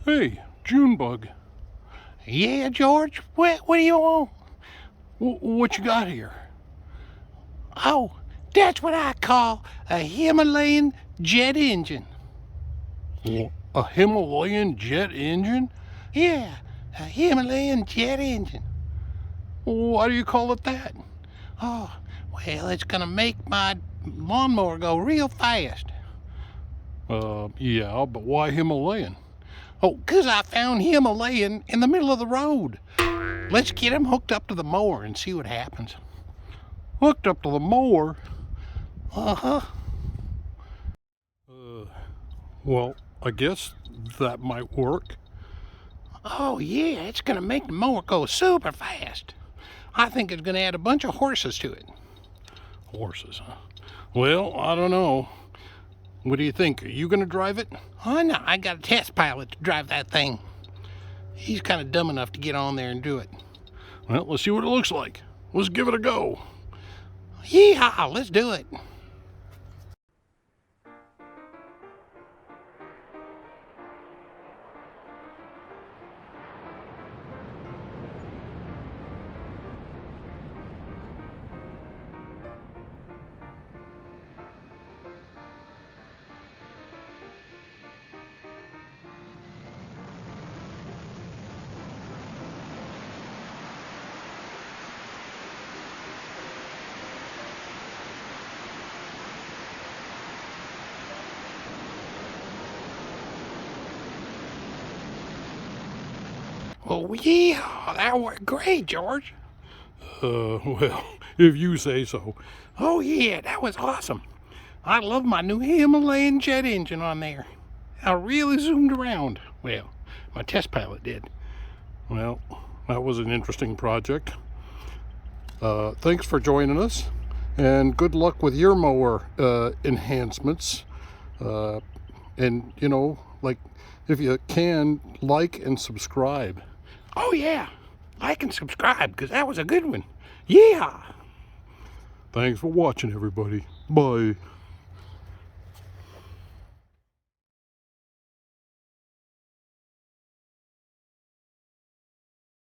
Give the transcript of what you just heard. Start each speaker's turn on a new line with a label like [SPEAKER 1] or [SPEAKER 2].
[SPEAKER 1] Hey, Junebug.
[SPEAKER 2] Yeah, George, what do you want?
[SPEAKER 1] What you got here?
[SPEAKER 2] Oh, that's what I call a Himalayan jet engine.
[SPEAKER 1] A Himalayan jet engine?
[SPEAKER 2] Yeah, a Himalayan jet engine.
[SPEAKER 1] Why do you call it that?
[SPEAKER 2] Oh, well, it's gonna make my lawnmower go real fast.
[SPEAKER 1] Yeah, but why Himalayan?
[SPEAKER 2] Oh, 'cause I found Himalayan in the middle of the road. Let's get him hooked up to the mower and see what happens.
[SPEAKER 1] Hooked up to the mower?
[SPEAKER 2] Uh-huh.
[SPEAKER 1] Well, I guess that might work.
[SPEAKER 2] Oh, yeah, it's gonna make the mower go super fast. I think it's gonna add a bunch of horses to it.
[SPEAKER 1] Horses, huh? Well, I don't know. What do you think? Are you going to drive it?
[SPEAKER 2] Oh, no, I got a test pilot to drive that thing. He's kind of dumb enough to get on there and do it.
[SPEAKER 1] Well, let's see what it looks like. Let's give it a go.
[SPEAKER 2] Yeehaw, let's do it. Oh, yeah, that worked great, George.
[SPEAKER 1] Well, if you say so.
[SPEAKER 2] Oh, yeah, that was awesome. I love my new Himalayan jet engine on there. I really zoomed around. Well, my test pilot did.
[SPEAKER 1] Well, that was an interesting project. Thanks for joining us, and good luck with your mower enhancements. And, like, if you can, like and subscribe.
[SPEAKER 2] Oh, yeah, like and subscribe, because that was a good one. Yeah.
[SPEAKER 1] Thanks for watching, everybody. Bye.